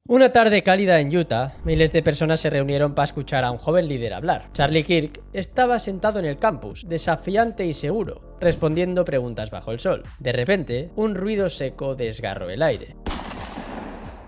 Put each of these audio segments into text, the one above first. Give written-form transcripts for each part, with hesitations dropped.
Una tarde cálida en Utah, miles de personas se reunieron para escuchar a un joven líder hablar. Charlie Kirk estaba sentado en el campus, desafiante y seguro, respondiendo preguntas bajo el sol. De repente, un ruido seco desgarró el aire.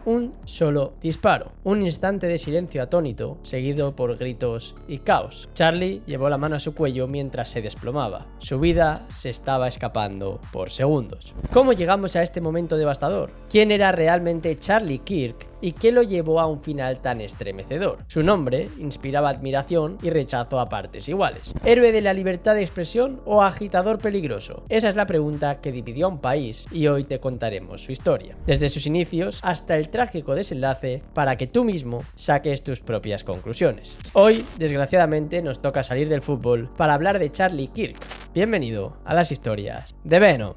Un solo disparo. Un instante de silencio atónito, seguido por gritos y caos. Charlie llevó la mano a su cuello mientras se desplomaba. Su vida se estaba escapando por segundos. ¿Cómo llegamos a este momento devastador? ¿Quién era realmente Charlie Kirk? ¿Y qué lo llevó a un final tan estremecedor? Su nombre inspiraba admiración y rechazo a partes iguales. ¿Héroe de la libertad de expresión o agitador peligroso? Esa es la pregunta que dividió a un país y hoy te contaremos su historia. Desde sus inicios hasta el trágico desenlace para que tú mismo saques tus propias conclusiones. Hoy, desgraciadamente, nos toca salir del fútbol para hablar de Charlie Kirk. Bienvenido a las historias de Venom.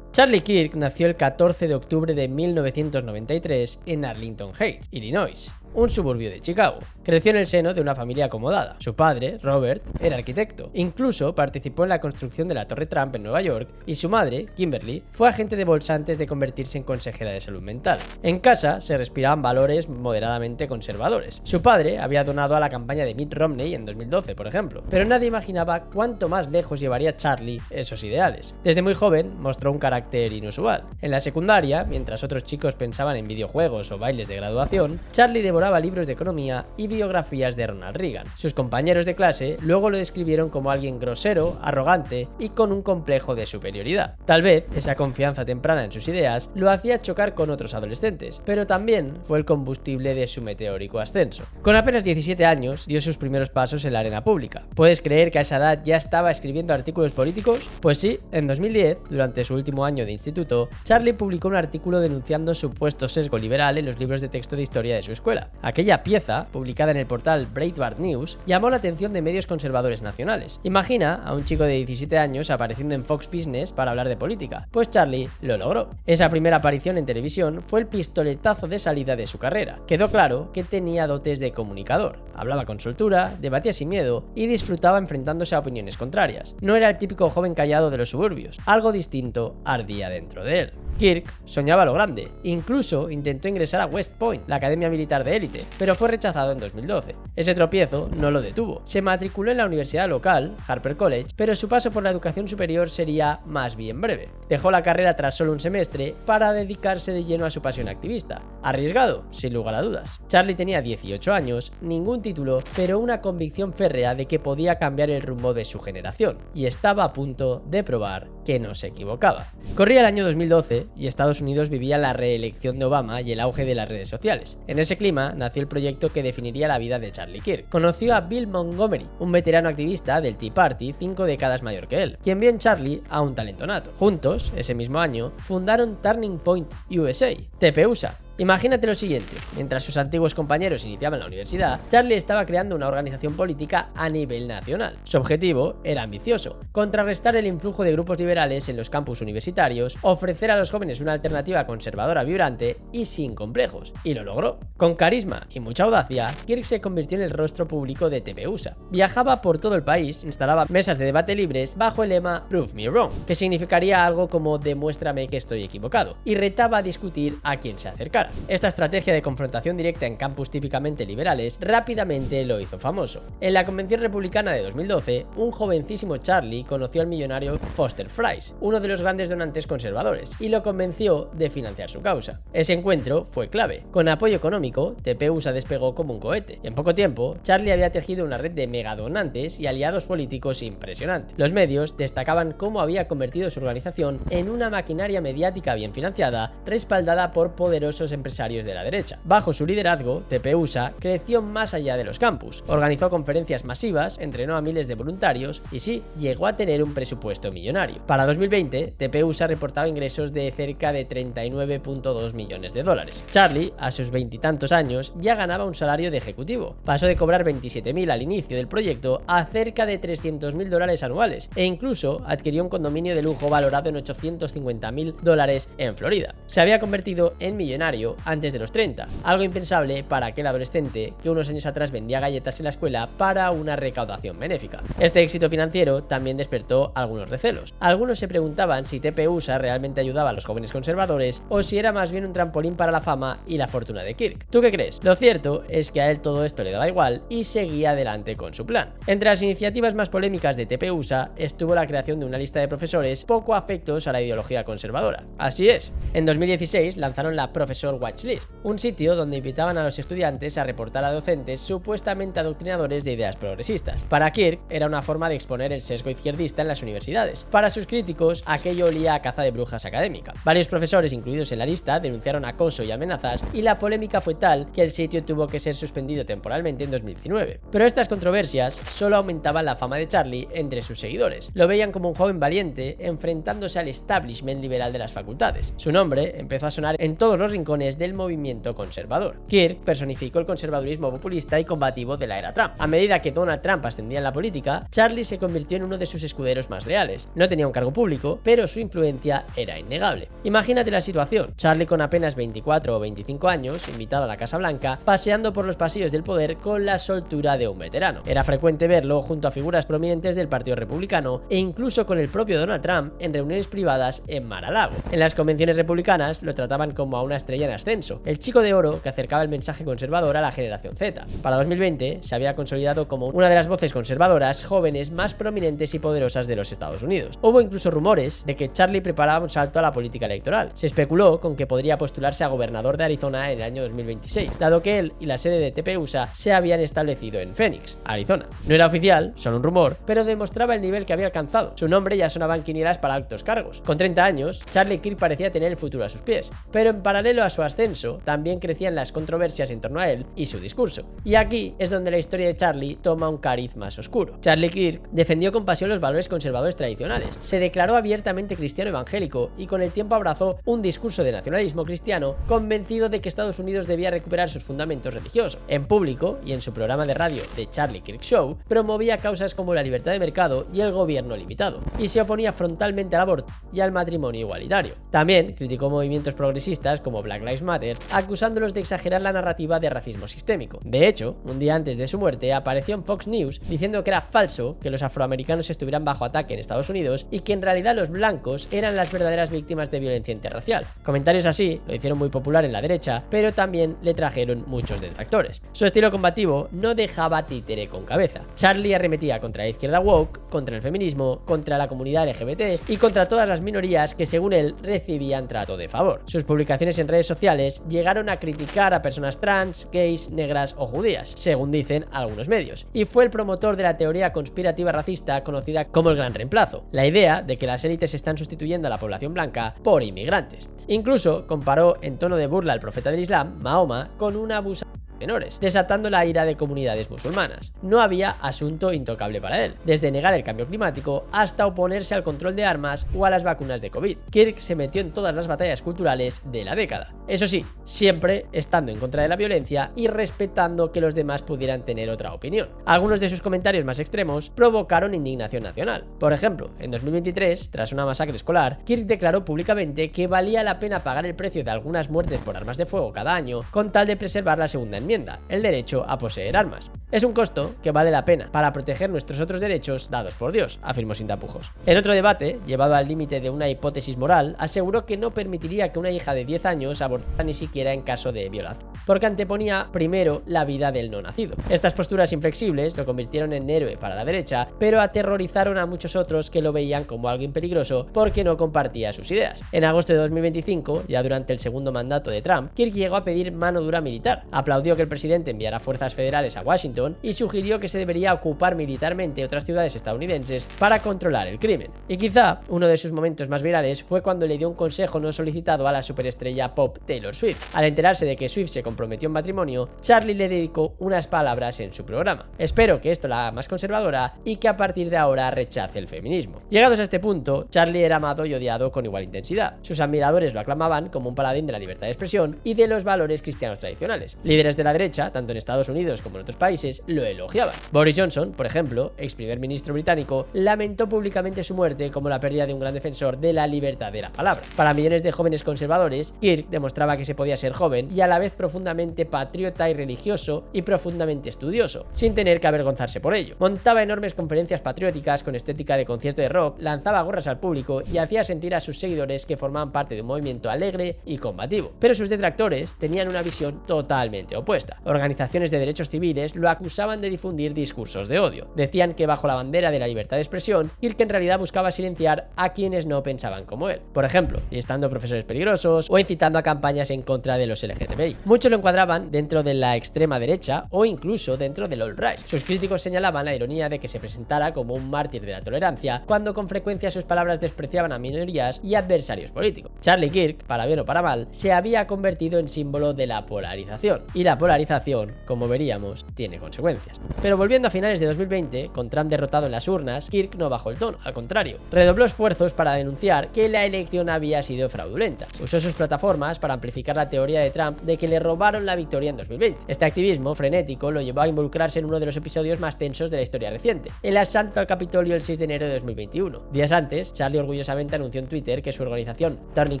Charlie Kirk nació el 14 de octubre de 1993 en Arlington Heights, Illinois, un suburbio de Chicago. Creció en el seno de una familia acomodada. Su padre, Robert, era arquitecto. Incluso participó en la construcción de la Torre Trump en Nueva York y su madre, Kimberly, fue agente de bolsa antes de convertirse en consejera de salud mental. En casa se respiraban valores moderadamente conservadores. Su padre había donado a la campaña de Mitt Romney en 2012, por ejemplo, pero nadie imaginaba cuánto más lejos llevaría Charlie esos ideales. Desde muy joven mostró un carácter inusual. En la secundaria, mientras otros chicos pensaban en videojuegos o bailes de graduación, Charlie devoraba libros de economía y biografías de Ronald Reagan. Sus compañeros de clase luego lo describieron como alguien grosero, arrogante y con un complejo de superioridad. Tal vez esa confianza temprana en sus ideas lo hacía chocar con otros adolescentes, pero también fue el combustible de su meteórico ascenso. Con apenas 17 años dio sus primeros pasos en la arena pública. ¿Puedes creer que a esa edad ya estaba escribiendo artículos políticos? Pues sí, en 2010, durante su último año de instituto, Charlie publicó un artículo denunciando supuesto sesgo liberal en los libros de texto de historia de su escuela. Aquella pieza, publicada en el portal Breitbart News, llamó la atención de medios conservadores nacionales. Imagina a un chico de 17 años apareciendo en Fox Business para hablar de política. Pues Charlie lo logró. Esa primera aparición en televisión fue el pistoletazo de salida de su carrera. Quedó claro que tenía dotes de comunicador. Hablaba con soltura, debatía sin miedo y disfrutaba enfrentándose a opiniones contrarias. No era el típico joven callado de los suburbios. Algo distinto ardía dentro de él. Kirk soñaba lo grande, incluso intentó ingresar a West Point, la academia militar de élite, pero fue rechazado en 2012. Ese tropiezo no lo detuvo. Se matriculó en la universidad local, Harper College, pero su paso por la educación superior sería más bien breve. Dejó la carrera tras solo un semestre para dedicarse de lleno a su pasión activista. Arriesgado, sin lugar a dudas. Charlie tenía 18 años, ningún título, pero una convicción férrea de que podía cambiar el rumbo de su generación, y estaba a punto de probar que no se equivocaba. Corría el año 2012 y Estados Unidos vivía la reelección de Obama y el auge de las redes sociales. En ese clima nació el proyecto que definiría la vida de Charlie Kirk. Conoció a Bill Montgomery, un veterano activista del Tea Party 5 décadas mayor que él, quien vio en Charlie a un talento nato. Juntos, ese mismo año, fundaron Turning Point USA, TPUSA. Imagínate lo siguiente, mientras sus antiguos compañeros iniciaban la universidad, Charlie estaba creando una organización política a nivel nacional. Su objetivo era ambicioso: contrarrestar el influjo de grupos liberales en los campus universitarios, ofrecer a los jóvenes una alternativa conservadora vibrante y sin complejos. Y lo logró. Con carisma y mucha audacia, Kirk se convirtió en el rostro público de TPUSA. Viajaba por todo el país, instalaba mesas de debate libres bajo el lema Prove Me Wrong, que significaría algo como demuéstrame que estoy equivocado, y retaba a discutir a quien se acercara. Esta estrategia de confrontación directa en campus típicamente liberales rápidamente lo hizo famoso. En la convención republicana de 2012, un jovencísimo Charlie conoció al millonario Foster Friess, uno de los grandes donantes conservadores, y lo convenció de financiar su causa. Ese encuentro fue clave. Con apoyo económico, TPUSA despegó como un cohete, y en poco tiempo, Charlie había tejido una red de megadonantes y aliados políticos impresionante. Los medios destacaban cómo había convertido su organización en una maquinaria mediática bien financiada, respaldada por poderosos empresarios de la derecha. Bajo su liderazgo, TPUSA creció más allá de los campus, organizó conferencias masivas, entrenó a miles de voluntarios y sí, llegó a tener un presupuesto millonario. Para 2020, TPUSA reportaba ingresos de cerca de 39,2 millones de dólares. Charlie, a sus veintitantos años, ya ganaba un salario de ejecutivo. Pasó de cobrar 27.000 al inicio del proyecto a cerca de 300.000 dólares anuales e incluso adquirió un condominio de lujo valorado en 850.000 dólares en Florida. Se había convertido en millonario millonario antes de los 30, algo impensable para aquel adolescente que unos años atrás vendía galletas en la escuela para una recaudación benéfica. Este éxito financiero también despertó algunos recelos. Algunos se preguntaban si TPUSA realmente ayudaba a los jóvenes conservadores o si era más bien un trampolín para la fama y la fortuna de Kirk. ¿Tú qué crees? Lo cierto es que a él todo esto le daba igual y seguía adelante con su plan. Entre las iniciativas más polémicas de TPUSA estuvo la creación de una lista de profesores poco afectos a la ideología conservadora. Así es, en 2016 lanzaron la Professor Watchlist, un sitio donde invitaban a los estudiantes a reportar a docentes supuestamente adoctrinadores de ideas progresistas. Para Kirk era una forma de exponer el sesgo izquierdista en las universidades. Para sus críticos, aquello olía a caza de brujas académica. Varios profesores incluidos en la lista denunciaron acoso y amenazas, y la polémica fue tal que el sitio tuvo que ser suspendido temporalmente en 2019. Pero estas controversias solo aumentaban la fama de Charlie entre sus seguidores. Lo veían como un joven valiente enfrentándose al establishment liberal de las facultades. Su nombre empezó a sonar en todos los rincones del movimiento conservador. Kirk personificó el conservadurismo populista y combativo de la era Trump. A medida que Donald Trump ascendía en la política, Charlie se convirtió en uno de sus escuderos más leales. No tenía un cargo público, pero su influencia era innegable. Imagínate la situación: Charlie con apenas 24 o 25 años, invitado a la Casa Blanca, paseando por los pasillos del poder con la soltura de un veterano. Era frecuente verlo junto a figuras prominentes del Partido Republicano e incluso con el propio Donald Trump en reuniones privadas en Mar-a-Lago. En las convenciones republicanas lo trataban como a una estrella en ascenso, el chico de oro que acercaba el mensaje conservador a la generación Z. Para 2020 se había consolidado como una de las voces conservadoras jóvenes más prominentes y poderosas de los Estados Unidos. Hubo incluso rumores de que Charlie preparaba un salto a la política electoral. Se especuló con que podría postularse a gobernador de Arizona en el año 2026, dado que él y la sede de TPUSA se habían establecido en Phoenix, Arizona. No era oficial, solo un rumor, pero demostraba el nivel que había alcanzado. Su nombre ya sonaba en quinielas para altos cargos. Con 30 años, Charlie Kirk parecía tener el futuro a sus pies, pero en paralelo a su ascenso, también crecían las controversias en torno a él y su discurso. Y aquí es donde la historia de Charlie toma un cariz más oscuro. Charlie Kirk defendió con pasión los valores conservadores tradicionales, se declaró abiertamente cristiano evangélico y con el tiempo abrazó un discurso de nacionalismo cristiano, convencido de que Estados Unidos debía recuperar sus fundamentos religiosos. En público y en su programa de radio The Charlie Kirk Show, promovía causas como la libertad de mercado y el gobierno limitado, y se oponía frontalmente al aborto y al matrimonio igualitario. También criticó movimientos progresistas como Black Lives Matter, acusándolos de exagerar la narrativa de racismo sistémico. De hecho, un día antes de su muerte apareció en Fox News diciendo que era falso que los afroamericanos estuvieran bajo ataque en Estados Unidos y que en realidad los blancos eran las verdaderas víctimas de violencia interracial. Comentarios así lo hicieron muy popular en la derecha, pero también le trajeron muchos detractores. Su estilo combativo no dejaba títere con cabeza. Charlie arremetía contra la izquierda woke, contra el feminismo, contra la comunidad LGBT y contra todas las minorías que según él recibían trato de favor. Sus publicaciones en redes sociales llegaron a criticar a personas trans, gays, negras o judías, según dicen algunos medios, y fue el promotor de la teoría conspirativa racista conocida como el Gran Reemplazo, la idea de que las élites están sustituyendo a la población blanca por inmigrantes. Incluso comparó en tono de burla al profeta del Islam, Mahoma, con un abusador menores, desatando la ira de comunidades musulmanas. No había asunto intocable para él, desde negar el cambio climático hasta oponerse al control de armas o a las vacunas de COVID. Kirk se metió en todas las batallas culturales de la década. Eso sí, siempre estando en contra de la violencia y respetando que los demás pudieran tener otra opinión. Algunos de sus comentarios más extremos provocaron indignación nacional. Por ejemplo, en 2023, tras una masacre escolar, Kirk declaró públicamente que valía la pena pagar el precio de algunas muertes por armas de fuego cada año con tal de preservar la segunda enmienda, el derecho a poseer armas. Es un costo que vale la pena para proteger nuestros otros derechos dados por Dios, afirmó sin tapujos. En otro debate, llevado al límite de una hipótesis moral, aseguró que no permitiría que una hija de 10 años abortara ni siquiera en caso de violación, porque anteponía primero la vida del no nacido. Estas posturas inflexibles lo convirtieron en héroe para la derecha, pero aterrorizaron a muchos otros que lo veían como alguien peligroso porque no compartía sus ideas. En agosto de 2025, ya durante el segundo mandato de Trump, Kirk llegó a pedir mano dura militar, aplaudió que el presidente enviara fuerzas federales a Washington y sugirió que se debería ocupar militarmente otras ciudades estadounidenses para controlar el crimen. Y quizá uno de sus momentos más virales fue cuando le dio un consejo no solicitado a la superestrella pop Taylor Swift. Al enterarse de que Swift se comprometió en matrimonio, Charlie le dedicó unas palabras en su programa. Espero que esto la haga más conservadora y que a partir de ahora rechace el feminismo. Llegados a este punto, Charlie era amado y odiado con igual intensidad. Sus admiradores lo aclamaban como un paladín de la libertad de expresión y de los valores cristianos tradicionales. Líderes de la derecha, tanto en Estados Unidos como en otros países, estadounidenses lo elogiaban. Boris Johnson, por ejemplo, ex primer ministro británico, lamentó públicamente su muerte como la pérdida de un gran defensor de la libertad de la palabra. Para millones de jóvenes conservadores, Kirk demostraba que se podía ser joven y a la vez profundamente patriota y religioso y profundamente estudioso, sin tener que avergonzarse por ello. Montaba enormes conferencias patrióticas con estética de concierto de rock, lanzaba gorras al público y hacía sentir a sus seguidores que formaban parte de un movimiento alegre y combativo. Pero sus detractores tenían una visión totalmente opuesta. Organizaciones de derechos civiles lo acusaban de difundir discursos de odio. Decían que bajo la bandera de la libertad de expresión, Kirk en realidad buscaba silenciar a quienes no pensaban como él. Por ejemplo, listando profesores peligrosos o incitando a campañas en contra de los LGTBI. Muchos lo encuadraban dentro de la extrema derecha o incluso dentro del alt-right. Sus críticos señalaban la ironía de que se presentara como un mártir de la tolerancia, cuando con frecuencia sus palabras despreciaban a minorías y adversarios políticos. Charlie Kirk, para bien o para mal, se había convertido en símbolo de la polarización. Y la polarización, como veríamos, tiene consecuencias. Pero volviendo a finales de 2020, con Trump derrotado en las urnas, Kirk no bajó el tono, al contrario, redobló esfuerzos para denunciar que la elección había sido fraudulenta. Usó sus plataformas para amplificar la teoría de Trump de que le robaron la victoria en 2020. Este activismo frenético lo llevó a involucrarse en uno de los episodios más tensos de la historia reciente, el asalto al Capitolio el 6 de enero de 2021. Días antes, Charlie orgullosamente anunció en Twitter que su organización Turning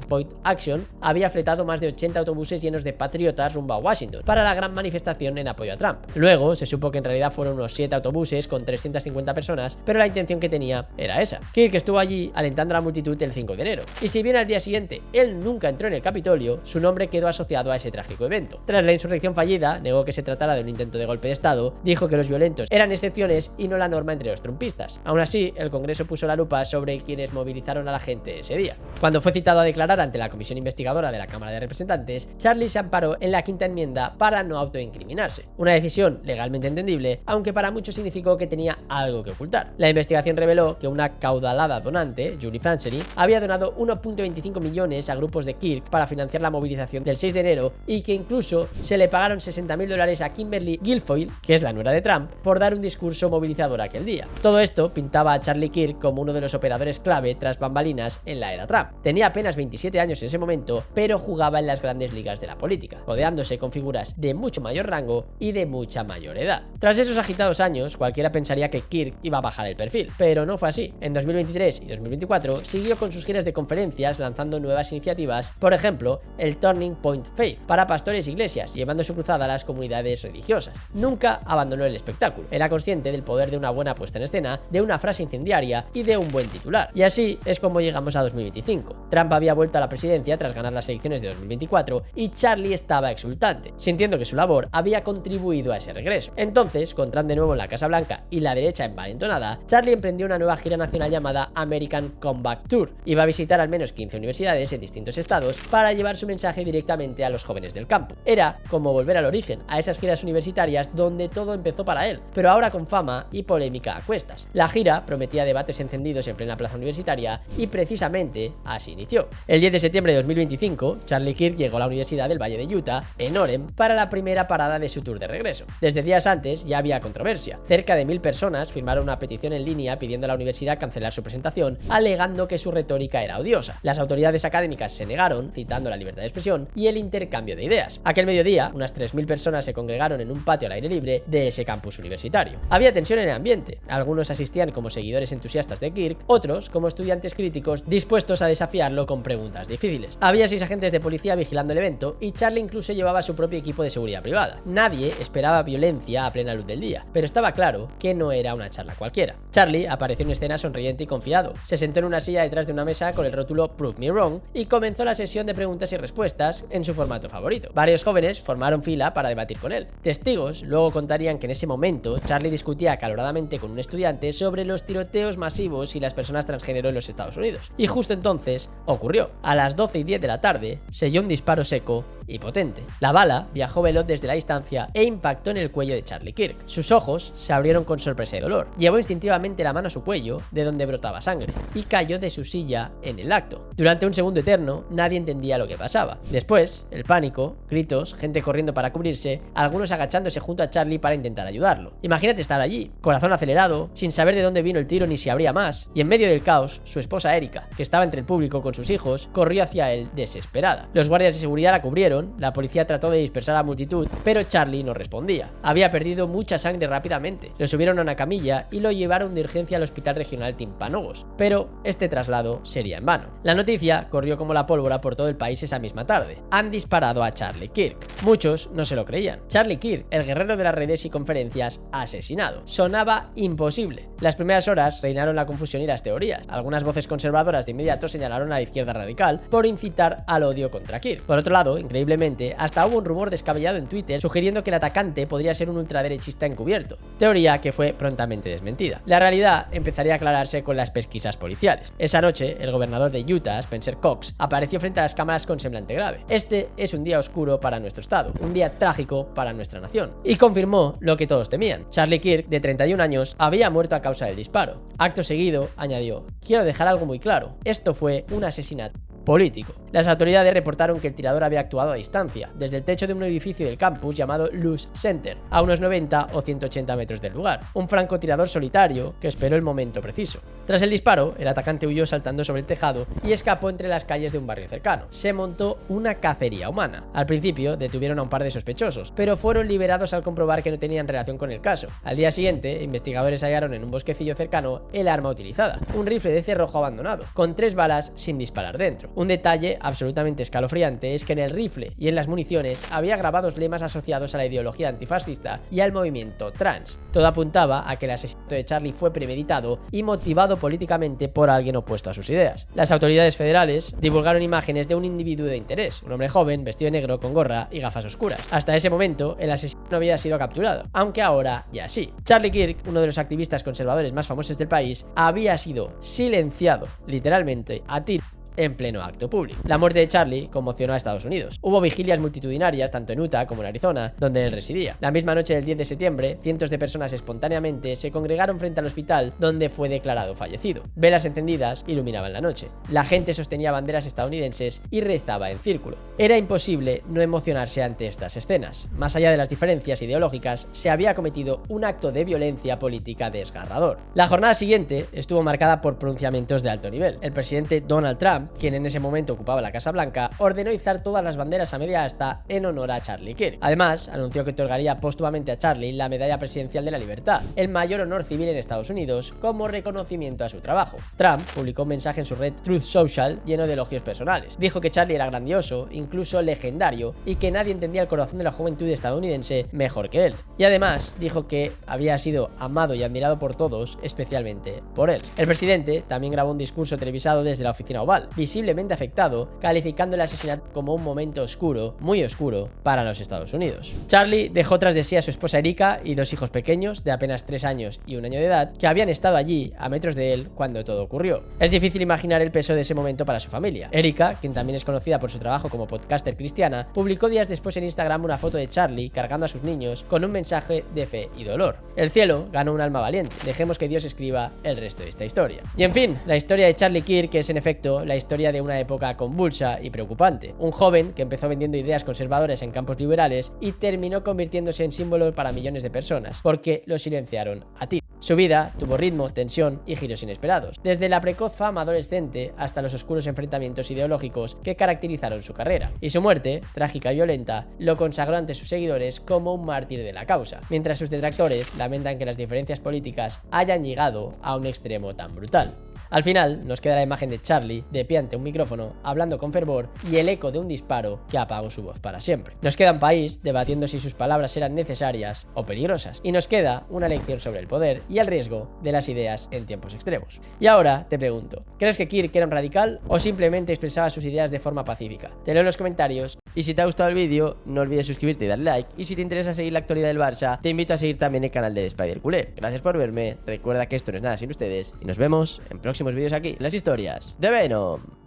Point Action había fletado más de 80 autobuses llenos de patriotas rumbo a Washington para la gran manifestación en apoyo a Trump. Luego se supo que en realidad fueron unos 7 autobuses con 350 personas, pero la intención que tenía era esa. Kirk estuvo allí alentando a la multitud el 5 de enero, y si bien al día siguiente él nunca entró en el Capitolio, su nombre quedó asociado a ese trágico evento. Tras la insurrección fallida, negó que se tratara de un intento de golpe de estado, dijo que los violentos eran excepciones y no la norma entre los trumpistas. Aún así, el Congreso puso la lupa sobre quienes movilizaron a la gente ese día. Cuando fue citado a declarar ante la comisión investigadora de la Cámara de Representantes, Charlie se amparó en la quinta enmienda para no autoincriminarse. Una decisión legalmente entendible, aunque para muchos significó que tenía algo que ocultar. La investigación reveló que una caudalada donante, Julie Francery, había donado 1,25 millones a grupos de Kirk para financiar la movilización del 6 de enero y que incluso se le pagaron $60.000 a Kimberly Guilfoyle, que es la nuera de Trump, por dar un discurso movilizador aquel día. Todo esto pintaba a Charlie Kirk como uno de los operadores clave tras bambalinas en la era Trump. Tenía apenas 27 años en ese momento, pero jugaba en las grandes ligas de la política, codeándose con figuras de mucho mayor rango y de mucha mayor edad. Tras esos agitados años, cualquiera pensaría que Kirk iba a bajar el perfil, pero no fue así. En 2023 y 2024 siguió con sus giras de conferencias lanzando nuevas iniciativas, por ejemplo, el Turning Point Faith para pastores e iglesias, llevando su cruzada a las comunidades religiosas. Nunca abandonó el espectáculo. Era consciente del poder de una buena puesta en escena, de una frase incendiaria y de un buen titular. Y así es como llegamos a 2025. Trump había vuelto a la presidencia tras ganar las elecciones de 2024 y Charlie estaba exultante, sintiendo que su labor había contribuido a ese regreso. Entonces, con Trump de nuevo en la Casa Blanca y la derecha envalentonada, Charlie emprendió una nueva gira nacional llamada American Comeback Tour. Iba a visitar al menos 15 universidades en distintos estados para llevar su mensaje directamente a los jóvenes del campo. Era como volver al origen, a esas giras universitarias donde todo empezó para él, pero ahora con fama y polémica a cuestas. La gira prometía debates encendidos en plena plaza universitaria y precisamente así inició. El 10 de septiembre de 2025, Charlie Kirk llegó a la Universidad del Valle de Utah, en Orem, para la primera parada de su tour de regreso. Desde días antes ya había controversia. Cerca de 1000 personas firmaron una petición en línea pidiendo a la universidad cancelar su presentación, alegando que su retórica era odiosa. Las autoridades académicas se negaron, citando la libertad de expresión y el intercambio de ideas. Aquel mediodía, unas 3000 personas se congregaron en un patio al aire libre de ese campus universitario. Había tensión en el ambiente. Algunos asistían como seguidores entusiastas de Kirk, otros como estudiantes críticos dispuestos a desafiarlo con preguntas difíciles. Había 6 agentes de policía vigilando el evento y Charlie incluso llevaba su propio equipo de seguridad privada. Nadie esperaba violencia a plena luz del día, pero estaba claro que no era una charla cualquiera. Charlie apareció en escena sonriente y confiado. Se sentó en una silla detrás de una mesa con el rótulo Prove Me Wrong y comenzó la sesión de preguntas y respuestas en su formato favorito. Varios jóvenes formaron fila para debatir con él. Testigos luego contarían que en ese momento Charlie discutía acaloradamente con un estudiante sobre los tiroteos masivos y las personas transgénero en los Estados Unidos. Y justo entonces ocurrió. A las 12:10 de la tarde se oyó un disparo seco y potente. La bala viajó veloz desde la distancia e impactó en el cuello de Charlie Kirk. Sus ojos se abrieron con sorpresa y dolor. Llevó instintivamente la mano a su cuello, de donde brotaba sangre, y cayó de su silla en el acto. Durante un segundo eterno, nadie entendía lo que pasaba. Después, el pánico, gritos, gente corriendo para cubrirse, algunos agachándose junto a Charlie para intentar ayudarlo. Imagínate estar allí, corazón acelerado, sin saber de dónde vino el tiro ni si habría más, y en medio del caos, su esposa Erika, que estaba entre el público con sus hijos, corrió hacia él desesperada. Los guardias de seguridad la cubrieron huyeron, la policía trató de dispersar a la multitud, pero Charlie no respondía. Había perdido mucha sangre rápidamente. Lo subieron a una camilla y lo llevaron de urgencia al Hospital Regional Timpanogos, pero este traslado sería en vano. La noticia corrió como la pólvora por todo el país esa misma tarde. Han disparado a Charlie Kirk. Muchos no se lo creían. Charlie Kirk, el guerrero de las redes y conferencias, asesinado. Sonaba imposible. Las primeras horas reinaron la confusión y las teorías. Algunas voces conservadoras de inmediato señalaron a la izquierda radical por incitar al odio contra Kirk. Por otro lado, increíblemente, hasta hubo un rumor descabellado en Twitter sugiriendo que el atacante podría ser un ultraderechista encubierto, teoría que fue prontamente desmentida. La realidad empezaría a aclararse con las pesquisas policiales. Esa noche, el gobernador de Utah, Spencer Cox, apareció frente a las cámaras con semblante grave. Este es un día oscuro para nuestro estado, un día trágico para nuestra nación. Y confirmó lo que todos temían. Charlie Kirk, de 31 años, había muerto a causa del disparo. Acto seguido, añadió: "Quiero dejar algo muy claro. Esto fue un asesinato político". Las autoridades reportaron que el tirador había actuado a distancia, desde el techo de un edificio del campus llamado Luce Center, a unos 90 o 180 metros del lugar. Un francotirador solitario que esperó el momento preciso. Tras el disparo, el atacante huyó saltando sobre el tejado y escapó entre las calles de un barrio cercano. Se montó una cacería humana. Al principio detuvieron a un par de sospechosos, pero fueron liberados al comprobar que no tenían relación con el caso. Al día siguiente, investigadores hallaron en un bosquecillo cercano el arma utilizada, un rifle de cerrojo abandonado, con 3 balas sin disparar dentro. Un detalle absolutamente escalofriante es que en el rifle y en las municiones había grabados lemas asociados a la ideología antifascista y al movimiento trans. Todo apuntaba a que el asesinato de Charlie fue premeditado y motivado políticamente por alguien opuesto a sus ideas. Las autoridades federales divulgaron imágenes de un individuo de interés, un hombre joven vestido de negro con gorra y gafas oscuras. Hasta ese momento, el asesino no había sido capturado, aunque ahora ya sí. Charlie Kirk, uno de los activistas conservadores más famosos del país, había sido silenciado, literalmente, a tiros en pleno acto público. La muerte de Charlie conmocionó a Estados Unidos. Hubo vigilias multitudinarias tanto en Utah como en Arizona, donde él residía. La misma noche del 10 de septiembre, cientos de personas espontáneamente se congregaron frente al hospital donde fue declarado fallecido. Velas encendidas iluminaban la noche. La gente sostenía banderas estadounidenses y rezaba en círculo. Era imposible no emocionarse ante estas escenas. Más allá de las diferencias ideológicas, se había cometido un acto de violencia política desgarrador. La jornada siguiente estuvo marcada por pronunciamientos de alto nivel. El presidente Donald Trump, quien en ese momento ocupaba la Casa Blanca, ordenó izar todas las banderas a media asta en honor a Charlie Kirk. Además, anunció que otorgaría póstumamente a Charlie la Medalla Presidencial de la Libertad, el mayor honor civil en Estados Unidos, como reconocimiento a su trabajo. Trump publicó un mensaje en su red Truth Social lleno de elogios personales. Dijo que Charlie era grandioso, incluso legendario, y que nadie entendía el corazón de la juventud estadounidense mejor que él. Y además, dijo que había sido amado y admirado por todos, especialmente por él. El presidente también grabó un discurso televisado desde la oficina oval, visiblemente afectado, calificando el asesinato como un momento oscuro, muy oscuro, para los Estados Unidos. Charlie dejó tras de sí a su esposa Erika y 2 hijos pequeños, de apenas 3 años y 1 año de edad, que habían estado allí, a metros de él, cuando todo ocurrió. Es difícil imaginar el peso de ese momento para su familia. Erika, quien también es conocida por su trabajo como podcaster cristiana, publicó días después en Instagram una foto de Charlie cargando a sus niños con un mensaje de fe y dolor. El cielo ganó un alma valiente. Dejemos que Dios escriba el resto de esta historia. Y en fin, la historia de Charlie Kirk es en efecto la historia de una época convulsa y preocupante. Un joven que empezó vendiendo ideas conservadoras en campos liberales y terminó convirtiéndose en símbolo para millones de personas, porque lo silenciaron a ti. Su vida tuvo ritmo, tensión y giros inesperados, desde la precoz fama adolescente hasta los oscuros enfrentamientos ideológicos que caracterizaron su carrera. Y su muerte, trágica y violenta, lo consagró ante sus seguidores como un mártir de la causa, mientras sus detractores lamentan que las diferencias políticas hayan llegado a un extremo tan brutal. Al final nos queda la imagen de Charlie de pie ante un micrófono, hablando con fervor, y el eco de un disparo que apagó su voz para siempre. Nos queda un país debatiendo si sus palabras eran necesarias o peligrosas, y nos queda una lección sobre el poder y el riesgo de las ideas en tiempos extremos. Y ahora te pregunto, ¿crees que Kirk era un radical o simplemente expresaba sus ideas de forma pacífica? Te leo en los comentarios, y si te ha gustado el vídeo no olvides suscribirte y darle like, y si te interesa seguir la actualidad del Barça te invito a seguir también el canal de Spider Culé. Gracias por verme, recuerda que esto no es nada sin ustedes y nos vemos en próximos vídeos aquí en las historias de Venom.